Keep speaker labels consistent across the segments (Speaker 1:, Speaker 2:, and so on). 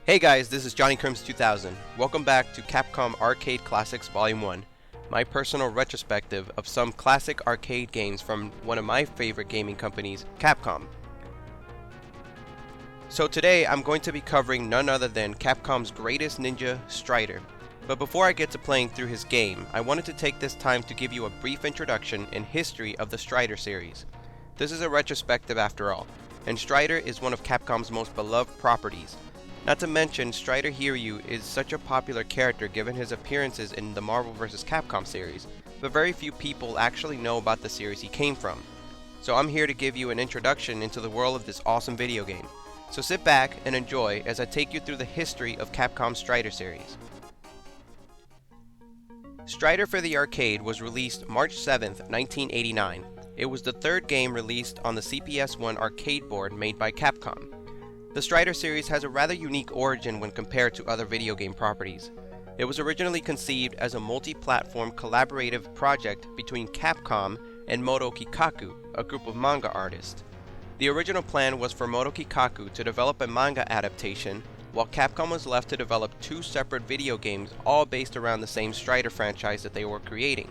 Speaker 1: Hey guys, this is Johnny Crims 2000. Welcome back to Capcom Arcade Classics Volume 1, my personal retrospective of some classic arcade games from one of my favorite gaming companies, Capcom. So today I'm going to be covering none other than Capcom's greatest ninja, Strider. But before I get to playing through his game, I wanted to take this time to give you a brief introduction and history of the Strider series. This is a retrospective after all, and Strider is one of Capcom's most beloved properties. Not to mention, Strider Hiryu is such a popular character given his appearances in the Marvel vs. Capcom series, but very few people actually know about the series he came from. So I'm here to give you an introduction into the world of this awesome video game. So sit back and enjoy as I take you through the history of Capcom's Strider series. Strider for the arcade was released March 7th, 1989. It was the third game released on the CPS-1 arcade board made by Capcom. The Strider series has a rather unique origin when compared to other video game properties. It was originally conceived as a multi-platform collaborative project between Capcom and Moto Kikaku, a group of manga artists. The original plan was for Moto Kikaku to develop a manga adaptation, while Capcom was left to develop two separate video games all based around the same Strider franchise that they were creating.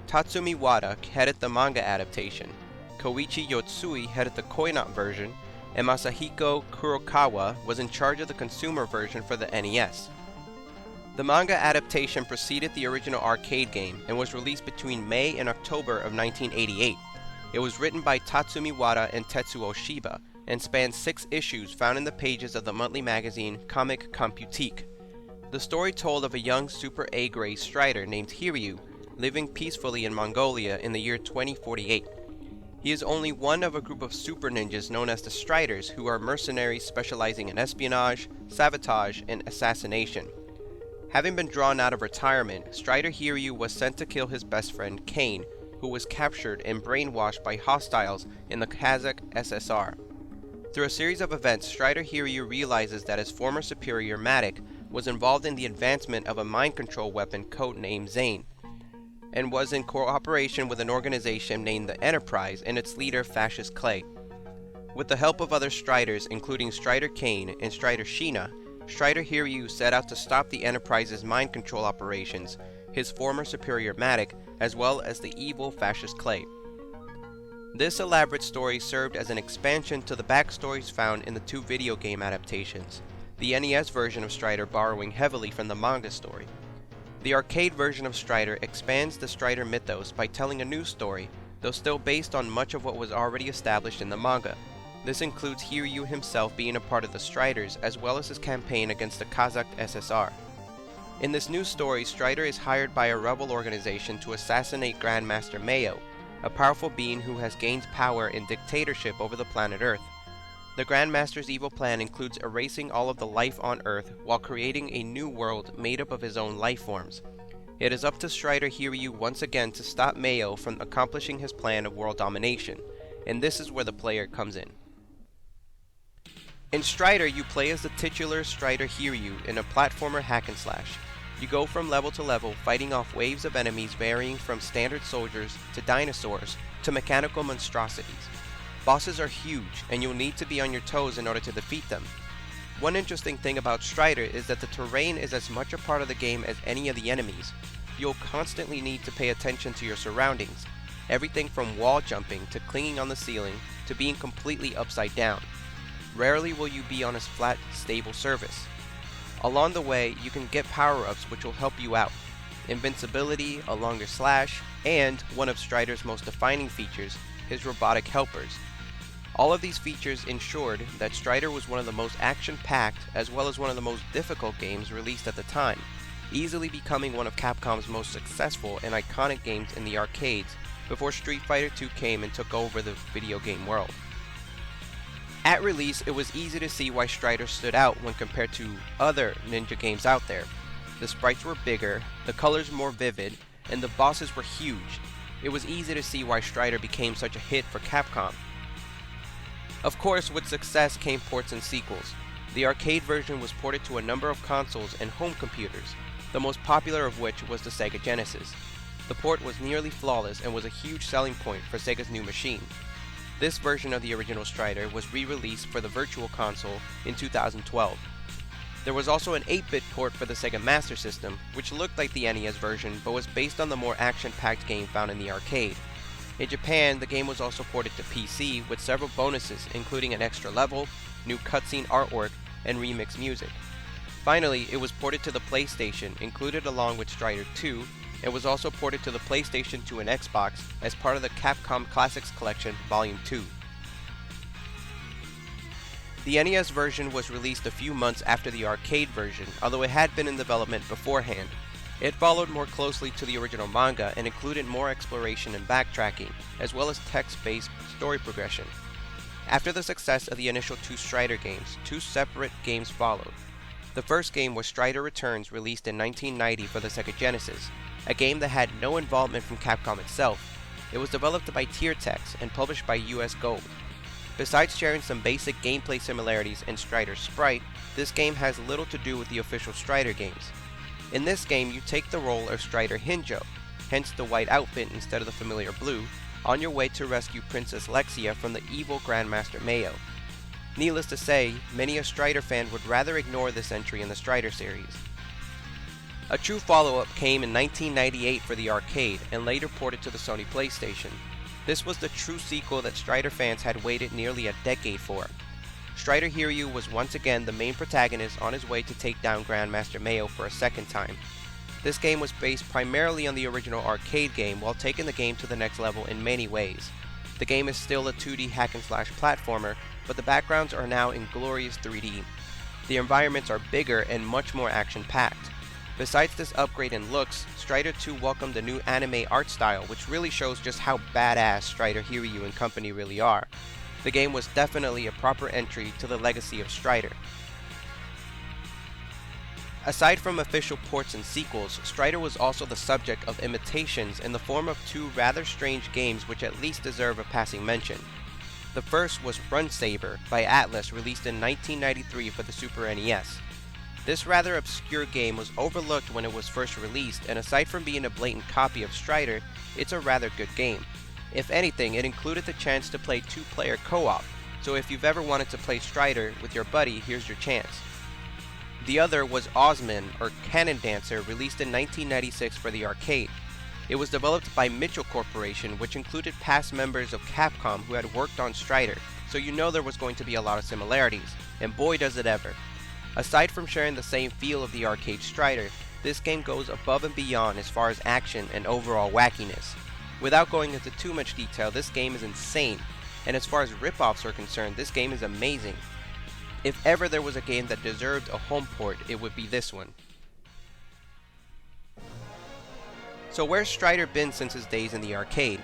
Speaker 1: Tatsumi Wada headed the manga adaptation, Koichi Yotsui headed the Koinot version, and Masahiko Kurokawa was in charge of the consumer version for the NES. The manga adaptation preceded the original arcade game and was released between May and October of 1988. It was written by Tatsumi Wada and Tetsuo Shiba and spanned 6 issues found in the pages of the monthly magazine Comic Computique. The story told of a young Super A-grade Strider named Hiryu living peacefully in Mongolia in the year 2048. He is only one of a group of super ninjas known as the Striders, who are mercenaries specializing in espionage, sabotage, and assassination. Having been drawn out of retirement, Strider Hiryu was sent to kill his best friend, Kane, who was captured and brainwashed by hostiles in the Kazakh SSR. Through a series of events, Strider Hiryu realizes that his former superior, Matic, was involved in the advancement of a mind control weapon codenamed Zane, and was in cooperation with an organization named the Enterprise and its leader Fascist Clay. With the help of other Striders, including Strider Kane and Strider Sheena, Strider Hiryu set out to stop the Enterprise's mind control operations, his former superior Matic, as well as the evil Fascist Clay. This elaborate story served as an expansion to the backstories found in the two video game adaptations, the NES version of Strider borrowing heavily from the manga story. The arcade version of Strider expands the Strider mythos by telling a new story, though still based on much of what was already established in the manga. This includes Hiryu himself being a part of the Striders, as well as his campaign against the Kazakh SSR. In this new story, Strider is hired by a rebel organization to assassinate Grandmaster Mayo, a powerful being who has gained power and dictatorship over the planet Earth. The Grandmaster's evil plan includes erasing all of the life on Earth while creating a new world made up of his own life forms. It is up to Strider Hiryu once again to stop Mayo from accomplishing his plan of world domination, and this is where the player comes in. In Strider, you play as the titular Strider Hiryu in a platformer hack and slash. You go from level to level, fighting off waves of enemies varying from standard soldiers to dinosaurs to mechanical monstrosities. Bosses are huge, and you'll need to be on your toes in order to defeat them. One interesting thing about Strider is that the terrain is as much a part of the game as any of the enemies. You'll constantly need to pay attention to your surroundings, everything from wall jumping to clinging on the ceiling to being completely upside down. Rarely will you be on a flat, stable surface. Along the way, you can get power-ups which will help you out. Invincibility, a longer slash, and one of Strider's most defining features, his robotic helpers. All of these features ensured that Strider was one of the most action-packed as well as one of the most difficult games released at the time, easily becoming one of Capcom's most successful and iconic games in the arcades before Street Fighter II came and took over the video game world. At release, it was easy to see why Strider stood out when compared to other ninja games out there. The sprites were bigger, the colors more vivid, and the bosses were huge. It was easy to see why Strider became such a hit for Capcom. Of course, with success came ports and sequels. The arcade version was ported to a number of consoles and home computers, the most popular of which was the Sega Genesis. The port was nearly flawless and was a huge selling point for Sega's new machine. This version of the original Strider was re-released for the Virtual Console in 2012. There was also an 8-bit port for the Sega Master System, which looked like the NES version but was based on the more action-packed game found in the arcade. In Japan, the game was also ported to PC with several bonuses, including an extra level, new cutscene artwork, and remixed music. Finally, it was ported to the PlayStation, included along with Strider 2, and was also ported to the PlayStation 2 and Xbox as part of the Capcom Classics Collection Volume 2. The NES version was released a few months after the arcade version, although it had been in development beforehand. It followed more closely to the original manga and included more exploration and backtracking, as well as text-based story progression. After the success of the initial two Strider games, two separate games followed. The first game was Strider Returns, released in 1990 for the Sega Genesis, a game that had no involvement from Capcom itself. It was developed by Tiertex and published by US Gold. Besides sharing some basic gameplay similarities in Strider's sprite, this game has little to do with the official Strider games. In this game, you take the role of Strider Hiryu, hence the white outfit instead of the familiar blue, on your way to rescue Princess Lexia from the evil Grandmaster Mayo. Needless to say, many a Strider fan would rather ignore this entry in the Strider series. A true follow-up came in 1998 for the arcade and later ported to the Sony PlayStation. This was the true sequel that Strider fans had waited nearly a decade for. Strider Hiryu was once again the main protagonist on his way to take down Grandmaster Mayo for a second time. This game was based primarily on the original arcade game while taking the game to the next level in many ways. The game is still a 2D hack-and-slash platformer, but the backgrounds are now in glorious 3D. The environments are bigger and much more action-packed. Besides this upgrade in looks, Strider 2 welcomed a new anime art style, which really shows just how badass Strider Hiryu and company really are. The game was definitely a proper entry to the legacy of Strider. Aside from official ports and sequels, Strider was also the subject of imitations in the form of two rather strange games which at least deserve a passing mention. The first was Run Saber by Atlas, released in 1993 for the Super NES. This rather obscure game was overlooked when it was first released, and aside from being a blatant copy of Strider, it's a rather good game. If anything, it included the chance to play two-player co-op, so if you've ever wanted to play Strider with your buddy, here's your chance. The other was Osman, or Cannon Dancer, released in 1996 for the arcade. It was developed by Mitchell Corporation, which included past members of Capcom who had worked on Strider, so you know there was going to be a lot of similarities, and boy does it ever. Aside from sharing the same feel of the arcade Strider, this game goes above and beyond as far as action and overall wackiness. Without going into too much detail, this game is insane, and as far as rip-offs are concerned, this game is amazing. If ever there was a game that deserved a home port, it would be this one. So where's Strider been since his days in the arcade?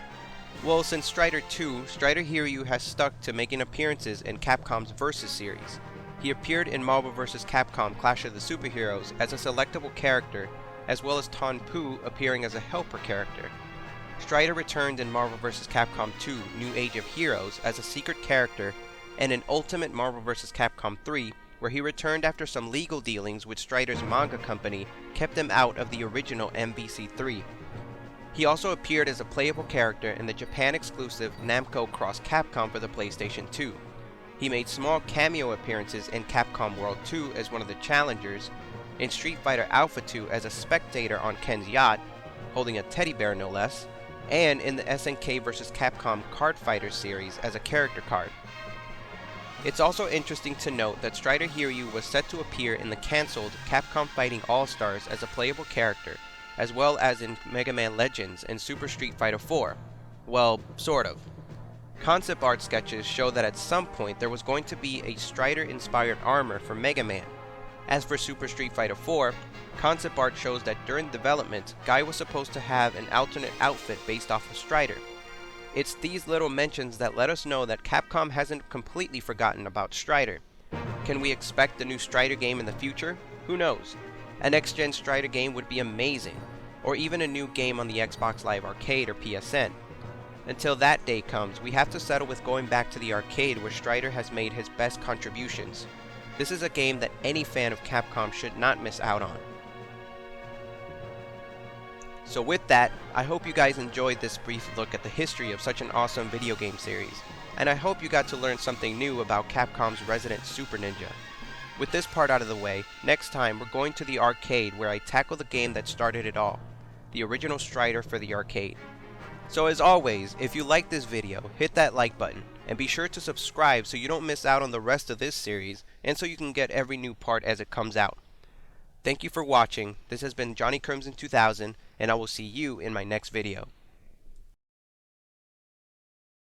Speaker 1: Well, since Strider 2, Strider Hiryu has stuck to making appearances in Capcom's Versus series. He appeared in Marvel vs. Capcom Clash of the Superheroes as a selectable character, as well as Ton Poo appearing as a helper character. Strider returned in Marvel vs. Capcom 2 New Age of Heroes as a secret character, and in Ultimate Marvel vs. Capcom 3, where he returned after some legal dealings with Strider's manga company kept him out of the original MVC3. He also appeared as a playable character in the Japan-exclusive Namco Cross Capcom for the PlayStation 2. He made small cameo appearances in Capcom World 2 as one of the challengers, in Street Fighter Alpha 2 as a spectator on Ken's yacht, holding a teddy bear no less, and in the SNK vs. Capcom Card Fighter series as a character card. It's also interesting to note that Strider Hiryu was set to appear in the cancelled Capcom Fighting All-Stars as a playable character, as well as in Mega Man Legends and Super Street Fighter 4. Well, sort of. Concept art sketches show that at some point there was going to be a Strider-inspired armor for Mega Man. As for Super Street Fighter 4, concept art shows that during development, Guy was supposed to have an alternate outfit based off of Strider. It's these little mentions that let us know that Capcom hasn't completely forgotten about Strider. Can we expect a new Strider game in the future? Who knows? A next-gen Strider game would be amazing, or even a new game on the Xbox Live Arcade or PSN. Until that day comes, we have to settle with going back to the arcade where Strider has made his best contributions. This is a game that any fan of Capcom should not miss out on. So with that, I hope you guys enjoyed this brief look at the history of such an awesome video game series, and I hope you got to learn something new about Capcom's resident Super Ninja. With this part out of the way, next time we're going to the arcade where I tackle the game that started it all, the original Strider for the arcade. So as always, if you like this video, hit that like button, and be sure to subscribe so you don't miss out on the rest of this series, and so you can get every new part as it comes out. Thank you for watching. This has been Johnny Crimson 2000, and I will see you in my next video.